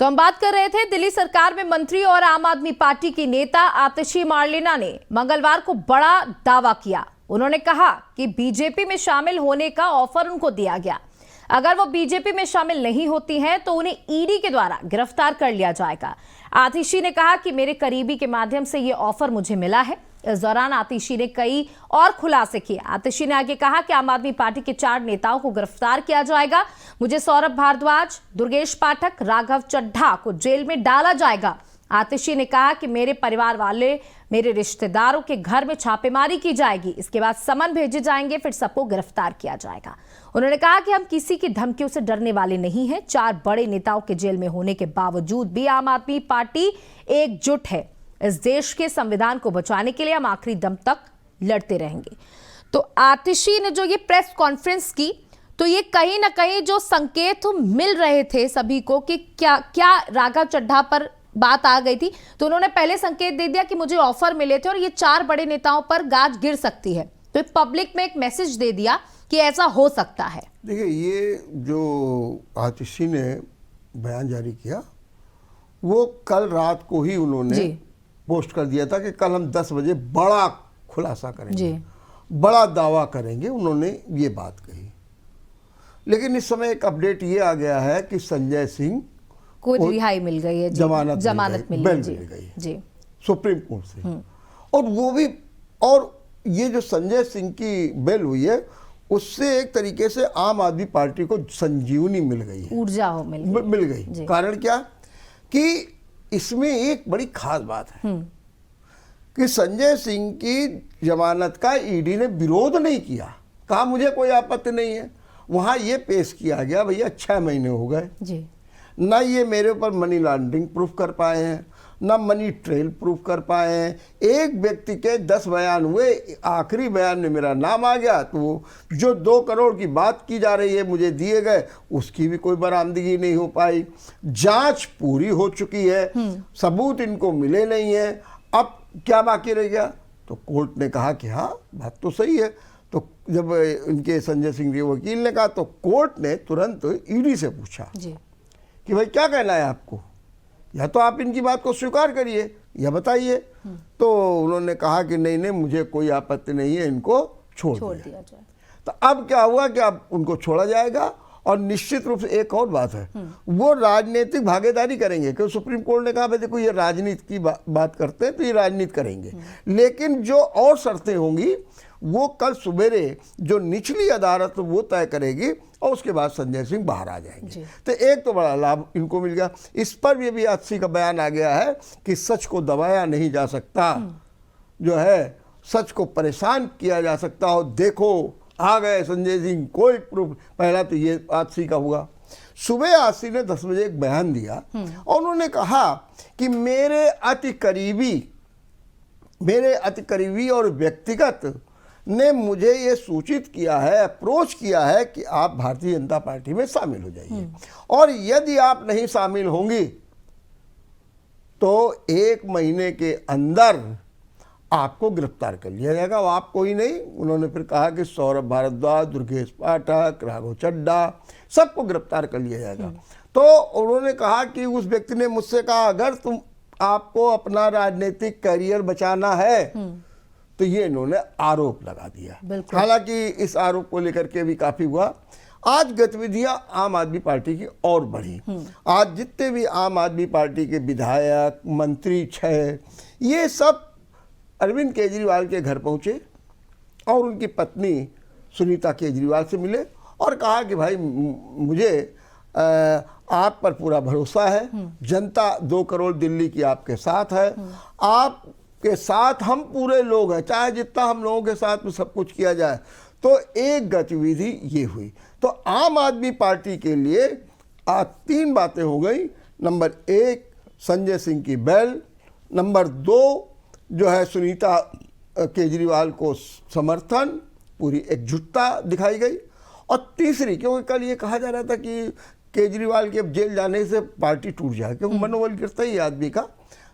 तो हम बात कर रहे थे दिल्ली सरकार में मंत्री और आम आदमी पार्टी की नेता आतिशी मार्लेना ने मंगलवार को बड़ा दावा किया। उन्होंने कहा कि बीजेपी में शामिल होने का ऑफर उनको दिया गया। अगर वो बीजेपी में शामिल नहीं होती हैं तो उन्हें ईडी के द्वारा गिरफ्तार कर लिया जाएगा। आतिशी ने कहा कि मेरे करीबी के माध्यम से ये ऑफर मुझे मिला है। इस दौरान आतिशी ने कई और खुलासे किए। आतिशी ने आगे कहा कि आम आदमी पार्टी के 4 नेताओं को गिरफ्तार किया जाएगा। मुझे सौरभ भारद्वाज, दुर्गेश पाठक, राघव चड्ढा को जेल में डाला जाएगा। आतिशी ने कहा कि मेरे परिवार वाले, मेरे रिश्तेदारों के घर में छापेमारी की जाएगी। इसके बाद समन भेजे जाएंगे, फिर सबको गिरफ्तार किया जाएगा। उन्होंने कहा कि हम किसी की धमकियों से डरने वाले नहीं हैं। 4 बड़े नेताओं के जेल में होने के बावजूद भी आम आदमी पार्टी एकजुट है। इस देश के संविधान को बचाने के लिए हम आखिरी दम तक लड़ते रहेंगे। तो आतिशी ने जो ये प्रेस कॉन्फ्रेंस की, तो ये कहीं ना कहीं जो संकेत मिल रहे थे सभी को कि क्या राघव चड्ढा पर बात आ गई थी, तो उन्होंने पहले संकेत दे दिया कि मुझे ऑफर मिले थे और ये 4 बड़े नेताओं पर गाज गिर सकती है। तो पब्लिक में एक मैसेज दे दिया कि ऐसा हो सकता है। देखिए, ये जो आतिशी ने बयान जारी किया वो कल रात को ही उन्होंने पोस्ट कर दिया था कि कल हम 10 बजे बड़ा खुलासा करेंगे, बड़ा दावा करेंगे। उन्होंने ये बात कही। लेकिन इस समय एक अपडेट ये आ गया है कि संजय सिंह को रिहाई मिल गई है, जमानत मिल गई जी सुप्रीम कोर्ट से। और वो भी, और ये जो संजय सिंह की बेल हुई है उससे एक तरीके से आम आदमी पार्टी को संजीवनी मिल गई है, ऊर्जा मिल गई। कारण क्या कि इसमें एक बड़ी खास बात है कि संजय सिंह की जमानत का ईडी ने विरोध नहीं किया, कहा मुझे कोई आपत्ति नहीं है। वहां ये पेश किया गया, भैया 6 महीने हो गए जी, ना ये मेरे ऊपर मनी लॉन्ड्रिंग प्रूफ कर पाए हैं, ना मनी ट्रेल प्रूफ कर पाए हैं। एक व्यक्ति के 10 बयान हुए, आखिरी बयान में मेरा नाम आ गया, तो जो 2 करोड़ की बात की जा रही है मुझे दिए गए, उसकी भी कोई बरामदगी नहीं हो पाई। जांच पूरी हो चुकी है, सबूत इनको मिले नहीं है, अब क्या बाकी रह गया? तो कोर्ट ने कहा कि हाँ, बात तो सही है। तो जब इनके संजय सिंह के वकील ने कहा तो कोर्ट ने तुरंत ईडी से पूछा कि भाई क्या कहना है आपको, या तो आप इनकी बात को स्वीकार करिए या बताइए। तो उन्होंने कहा कि नहीं, मुझे कोई आपत्ति नहीं है, इनको छोड़ दिया जाए। तो अब क्या हुआ कि अब उनको छोड़ा जाएगा। और निश्चित रूप से एक और बात है, वो राजनीतिक भागीदारी करेंगे, क्योंकि सुप्रीम कोर्ट ने कहा भाई देखो ये राजनीति की बात करते हैं तो ये राजनीति करेंगे। लेकिन जो और शर्तें होंगी वो कल सुबेरे जो निचली अदालत वो तय करेगी और उसके बाद संजय सिंह बाहर आ जाएंगे। तो एक तो बड़ा लाभ इनको मिल गया। इस पर भी आतिशी का बयान आ गया है कि सच को दबाया नहीं जा सकता, जो है सच को परेशान किया जा सकता हो। देखो आ गए संजय सिंह, कोई प्रूफ। पहला तो ये आतिशी का हुआ। सुबह आतिशी ने 10 बजे एक बयान दिया और उन्होंने कहा कि मेरे अति करीबी और व्यक्तिगत ने मुझे ये सूचित किया है, अप्रोच किया है कि आप भारतीय जनता पार्टी में शामिल हो जाइए, और यदि आप नहीं शामिल होंगी तो 1 महीने के अंदर आपको गिरफ्तार कर लिया जाएगा। वो आपको ही नहीं, उन्होंने फिर कहा कि सौरभ भारद्वाज, दुर्गेश पाठक, राघव चड्ढा, सबको गिरफ्तार कर लिया जाएगा। तो उन्होंने कहा कि उस व्यक्ति ने मुझसे कहा अगर आपको अपना राजनीतिक करियर बचाना है, तो ये इन्होंने आरोप लगा दिया। हालांकि इस आरोप को लेकर के भी काफी हुआ। आज गतिविधियां आम आदमी पार्टी की और बढ़ी। आज जितने भी आम आदमी पार्टी के विधायक, मंत्री 6, ये सब अरविंद केजरीवाल के घर पहुंचे और उनकी पत्नी सुनीता केजरीवाल से मिले और कहा कि भाई मुझे आप पर पूरा भरोसा है, जनता 2 करोड़ दिल्ली की आपके साथ है, आपके साथ हम पूरे लोग हैं, चाहे जितना हम लोगों के साथ में सब कुछ किया जाए। तो एक गतिविधि ये हुई। तो आम आदमी पार्टी के लिए आज 3 बातें हो गई। नंबर 1 संजय सिंह की बेल, नंबर 2 जो है सुनीता केजरीवाल को समर्थन, पूरी एकजुटता दिखाई गई, और तीसरी, क्योंकि कल ये कहा जा रहा था कि केजरीवाल के जेल जाने से पार्टी टूट जाए, क्योंकि मनोबल गिरता ही आदमी का,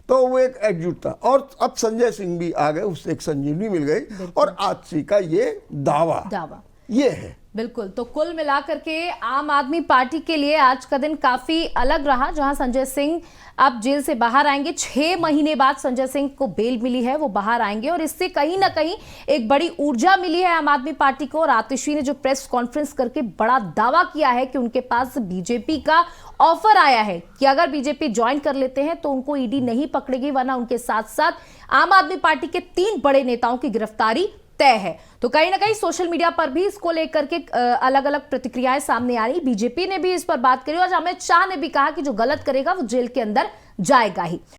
तो वो एक एकजुटता। और अब संजय सिंह भी आ गए, उससे एक संजीवनी मिल गई। और आतिशी का ये दावा ये है। बिल्कुल, तो कुल मिलाकर के आम आदमी पार्टी के लिए आज का दिन काफी अलग रहा, जहां संजय सिंह अब जेल से बाहर आएंगे। 6 महीने बाद संजय सिंह को बेल मिली है, वो बाहर आएंगे और इससे कहीं ना कहीं एक बड़ी ऊर्जा मिली है आम आदमी पार्टी को। और आतिशी ने जो प्रेस कॉन्फ्रेंस करके बड़ा दावा किया है कि उनके पास बीजेपी का ऑफर आया है कि अगर बीजेपी ज्वाइन कर लेते हैं तो उनको ईडी नहीं पकड़ेगी, वरना उनके साथ साथ आम आदमी पार्टी के 3 बड़े नेताओं की गिरफ्तारी तय है। तो कहीं ना कहीं सोशल मीडिया पर भी इसको लेकर के अलग अलग प्रतिक्रियाएं सामने आ रही। बीजेपी ने भी इस पर बात करी और अमित शाह ने भी कहा कि जो गलत करेगा वो जेल के अंदर जाएगा ही।